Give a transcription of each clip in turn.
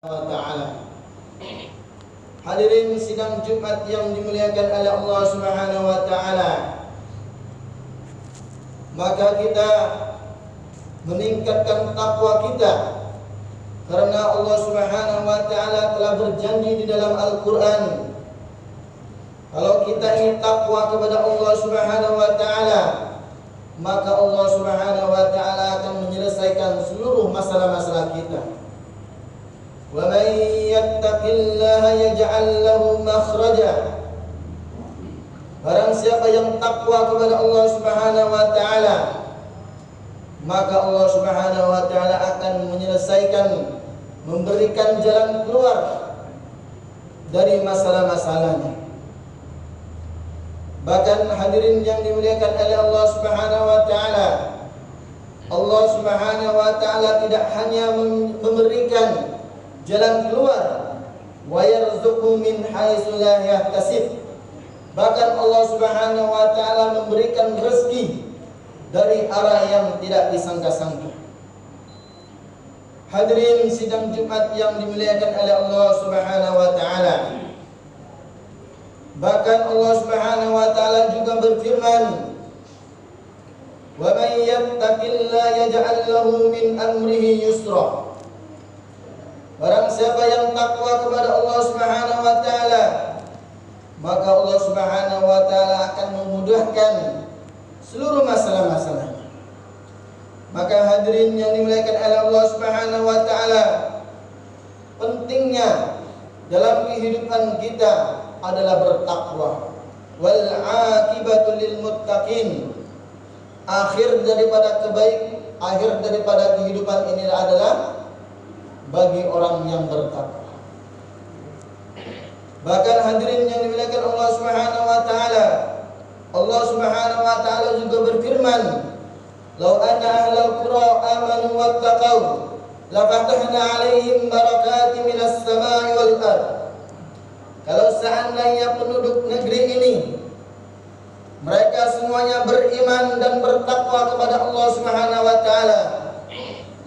wa ta'ala. Hadirin sidang Jumat yang dimuliakan oleh Allah Subhanahu wa ta'ala, maka kita meningkatkan takwa kita karena Allah Subhanahu wa ta'ala telah berjanji di dalam Al-Qur'an, kalau kita ingin takwa kepada Allah Subhanahu wa ta'ala, maka Allah Subhanahu wa ta'ala akan menyelesaikan seluruh masalah-masalah kita. Wa man yattaqillaha yaj'al lahu makhraja. Barang siapa yang takwa kepada Allah Subhanahu wa ta'ala, maka Allah Subhanahu wa ta'ala akan menyelesaikan, memberikan jalan keluar dari masalah-masalahnya. Bahkan hadirin yang dimuliakan oleh Allah Subhanahu wa ta'ala, Allah Subhanahu wa ta'ala tidak hanya memberikan jalan keluar, wa yarzuqhu min haitsu la yahtasib, bahkan Allah Subhanahu wa ta'ala memberikan rezeki dari arah yang tidak disangka-sangka. Hadirin sidang Jumat yang dimuliakan oleh Allah Subhanahu wa ta'ala, bahkan Allah Subhanahu wa ta'ala juga berfirman, wa man yattaqillaha yaj'al lahu min amrihi yusra. Barang siapa yang takwa kepada Allah Subhanahu wa ta'ala, maka Allah Subhanahu wa ta'ala akan memudahkan seluruh masalah-masalahnya. Maka hadirin yang dimuliakan oleh Allah Subhanahu wa ta'ala, pentingnya dalam kehidupan kita adalah bertakwa. Wal aqibatu lil muttaqin. Akhir daripada kehidupan ini adalah bagi orang yang bertakwa. Bahkan hadirin yang dimuliakan Allah Subhanahu wa ta'ala, Allah Subhanahu wa ta'ala juga berfirman, "Lau anna ahlal qura amanu wattaqau la fatahna 'alaihim barakatin minas sama'i wal ardh." Kalau seandainya penduduk negeri ini mereka semuanya beriman dan bertakwa kepada Allah Subhanahu wa ta'ala,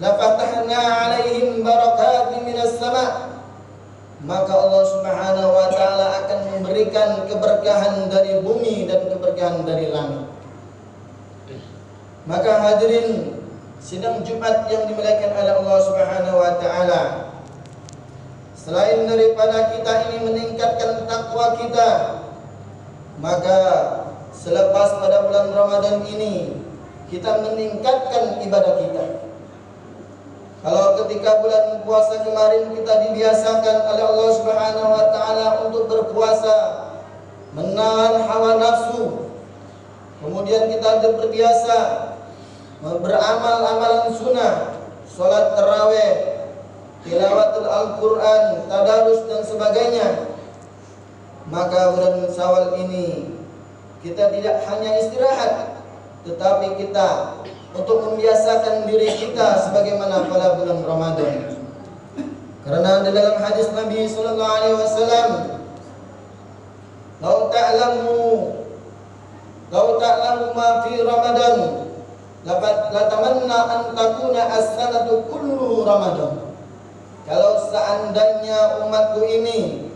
la fatahna 'alaihim barakatin minas sama', maka Allah Subhanahu wa ta'ala akan memberikan keberkahan dari bumi dan keberkahan dari langit. Maka hadirin sidang Jumat yang dimuliakan oleh Allah Subhanahu wa ta'ala, selain daripada kita ini meningkatkan takwa kita, maka selepas pada bulan Ramadan ini kita meningkatkan ibadah kita. Kalau ketika bulan puasa kemarin kita dibiasakan oleh Allah Subhanahu wa ta'ala untuk berpuasa, menahan hawa nafsu, kemudian kita terbiasa beramal amalan sunnah, sholat tarawih, tilawatul Al-Quran, tadarus dan sebagainya, maka bulan Syawal ini kita tidak hanya istirahat, tetapi kita untuk membiasakan diri kita sebagaimana pada bulan Ramadan. Karena di dalam hadis Nabi sallallahu alaihi wasallam, "Lau ta'lamu ma fi Ramadan, la tamanna an takuna as-sanatu kullu Ramadan." Kalau seandainya umatku ini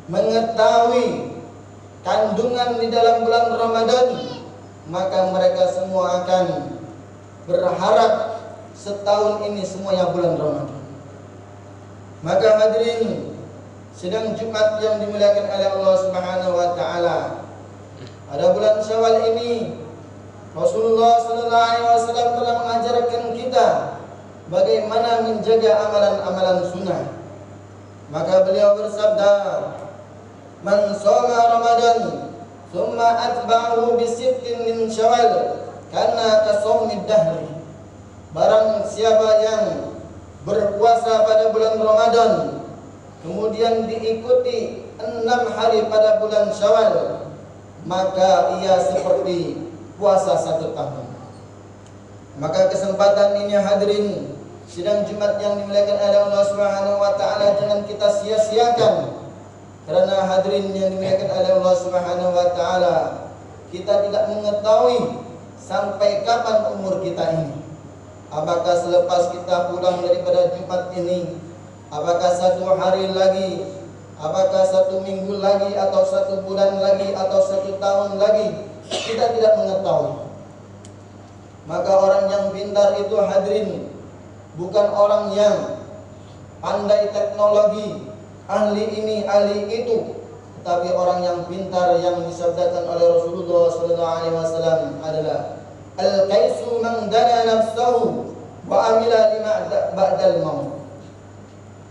mengetahui kandungan di dalam bulan Ramadan, maka mereka semua akan berharap setahun ini semuanya bulan Ramadan. Maka hadirin sidang Jumat yang dimuliakan oleh Allah Subhanahu wa ta'ala, pada bulan Syawal ini Rasulullah sallallahu alaihi wasallam telah mengajarkan kita bagaimana menjaga amalan-amalan sunnah. Maka beliau bersabda, "Man shoma Ramadan thumma atba'ahu bi sittin min Syawal karena kasawmid dahri." Barang siapa yang berpuasa pada bulan Ramadan kemudian diikuti 6 hari pada bulan Syawal, maka ia seperti puasa 1 tahun. Maka kesempatan ini hadirin sidang Jumat yang dimuliakan oleh Allah Subhanahu wa ta'ala jangan kita sia-siakan. Karena hadirin yang dimuliakan oleh Allah Subhanahu wa ta'ala, kita tidak mengetahui sampai kapan umur kita ini. Apakah selepas kita pulang daripada Jumat ini Apakah 1 hari lagi, apakah 1 minggu lagi, atau 1 bulan lagi, atau 1 tahun lagi, kita tidak mengetahui. Maka orang yang pintar itu hadirin bukan orang yang pandai teknologi, ahli ini, ahli itu, tetapi orang yang pintar yang disabdakan oleh Rasulullah SAW adalah al-qaisu man dana nafsahu wa amila lima ba'dal maut.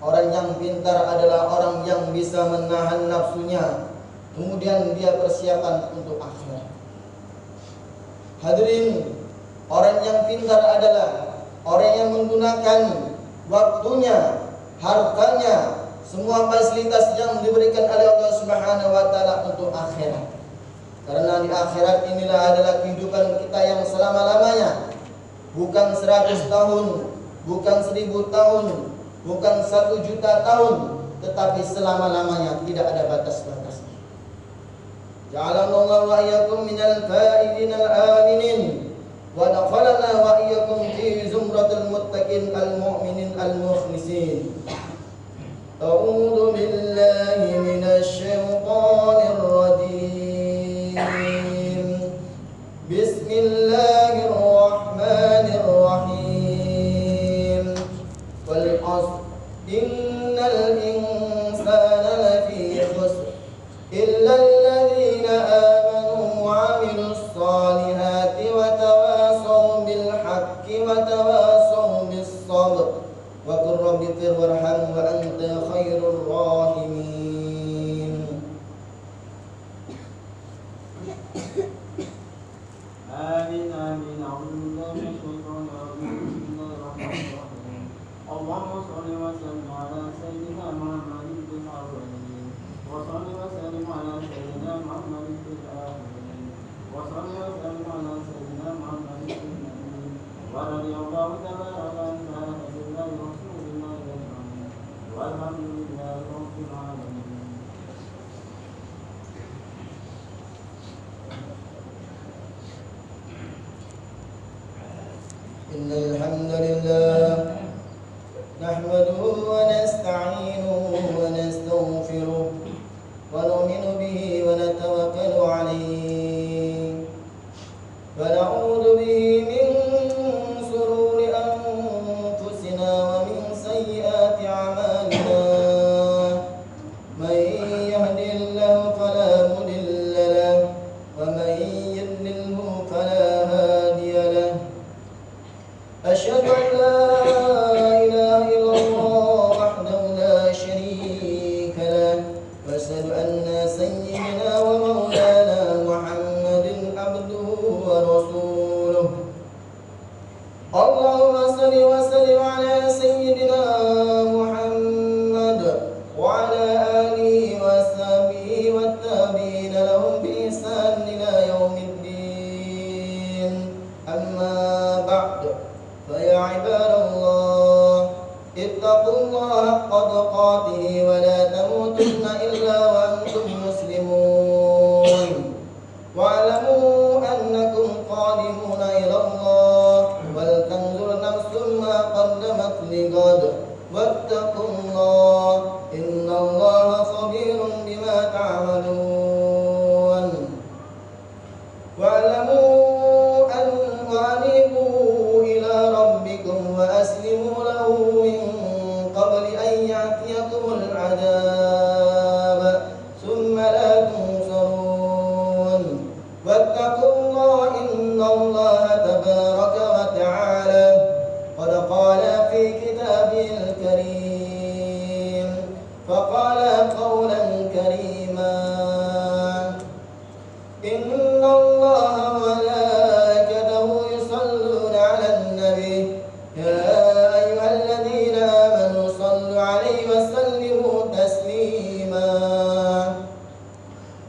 Orang yang pintar adalah orang yang bisa menahan nafsunya, kemudian dia persiapan untuk akhirat. Hadirin, orang yang pintar adalah orang yang menggunakan waktunya, hartanya, semua fasilitas yang diberikan oleh Allah Subhanahu wa taala untuk akhirat. Karena di akhirat inilah adalah kehidupan kita yang selama-lamanya. Bukan 100 tahun, bukan 1000 tahun, bukan 1 juta tahun, tetapi selama-lamanya, tidak ada batas-batasnya. Ja'alallahu wa iyyakum minal faizin al-aminin wa dakhalana wa iyyakum fi zumratil muttaqin al-mu'minin al-mukhlisin. A'udzu billahi minasy syaithanir rajim. Bismillahirrahmanirrahim. Wal 'ashr innal insana lafi khusr illa alladhina amanu wa 'amilus solihati wa tawasaw bil haqqi wa tawasaw bis sabr. Wa qur rabbighfir warham wa anta khairur rahimin. Amin amin. A'udzubillahi minasyaitonir rajim. Bismillahirrahmanirrahim. Allahumma shalli wa sallim ala sayyidina Muhammadin fil awwalin wa shalli wa sallim ala sayyidina Muhammadin fil akhirin wa shalli wa sallim ala sayyidina Muhammadin fil akhirin wa radiyallahu ta'ala an sahabatillahi rasulillahi ajma'in walhamdulillahi rabbil alamin. Innal hamdalillah nahmaduhu wa nasta'inuhu wa nastaghfiruh wa nu'minu bihi wa natawakkalu alayhi wa na'udzu bihi min shururi anfusina wa min sayyiati a'malina. Man yahdihillahu fala mudilla lahu wa man yudlilhu fala hadiya lahu. أشهد أن لا إله إلا الله وحده لا شريك له وأشهد أن سيدنا ومولانا محمد عبده ورسوله. اللهم صل وسلم على سيدنا محمد وعلى آله وصحبه والتابعين لهم بإحسان إلى يوم الدين. أما بعد، فيا عباد الله اتقوا الله حق تقاته ولا تموتن إلا وأنتم مسلمون واعلموا أنكم قادمون إلى الله ولتنظر نفس ما قدمت لغد واتقوا الله إن الله خبير بما تعملون. واعلموا أن وأنيبوا إلى ربكم وأسلموا له من قبل أن يأتيكم العذاب ثم لا تنصرون. واتقوا الله إن الله تبارك وتعالى قد قال في كتابه الكريم فقال قولا كريما: إن الله وملائكته يصلون على النبي يا أيها الذين آمنوا صلوا عليه وسلموا تسليما.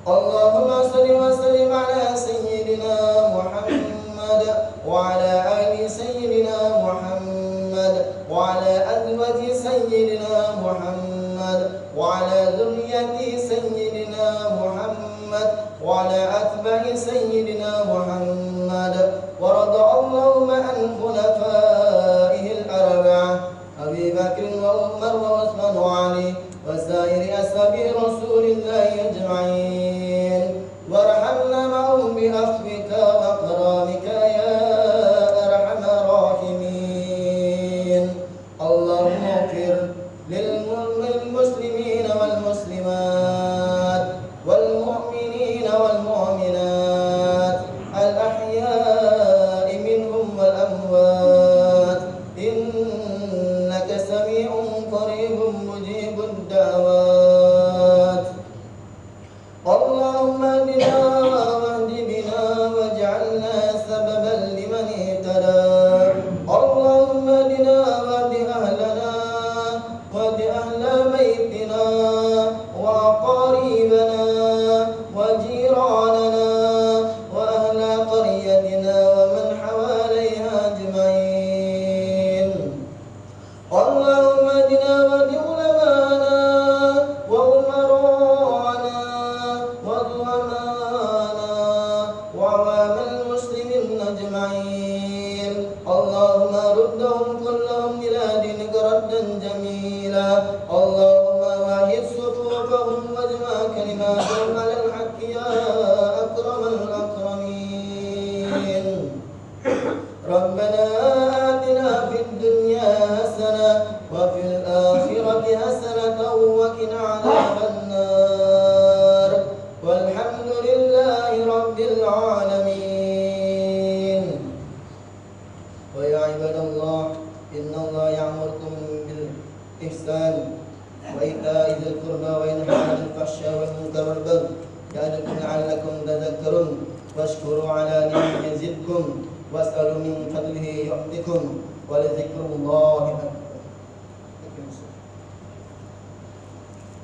اللهم صل وسلم على سيدنا محمد وعلى آل سيدنا محمد وعلى أزواج سيدنا محمد وعلى ذرية سيدنا محمد وعلى أتباع سيدنا محمد. ورضى اللهم عن خلفائه الأربعة أبي بكر وعمر وعثمان عليه وسائر أصحاب رسول الله أجمعين وارحمنا معهم بعفوك وكرامك يا أرحم الراحمين. اللهم اغفر للمسلمين والمسلمات والمؤمنين والمؤمنات الأحياء منهم والأموات إنك سميع قريب مجيب الدعوات. اللهم اهدنا واهد بنا واجعلنا سببا لمن اهتدى. اللهم اهدنا واهد أهلنا واهد أهل بيتنا وأقاربنا وجيراننا وأهل قريتنا ومن حواليها أجمعين. اللهم اهدنا واهد علماءنا وأمراءنا وظلماءنا وعوام المسلمين أجمعين. اللهم ردهم كلهم إلى دينك ردا جميلا. اللهم واحد صفوفهم واجمع كلماتهم على الحق يا أكرم الأكرمين. ربنا آتنا في الدنيا حسنة وفي الآخرة حسنة وقنا عذاب النار والحمد لله رب العالمين. ويا عباد الله إن الله يأمركم بالإحسان وإيتاء ذي القربى وينهى عن الفحشاء والمنكر والبغي يعظكم لعلكم تذكرون. واشكروا على نعمه يزدكم واسألوا من فضله يعطكم ولذكر الله أكبر.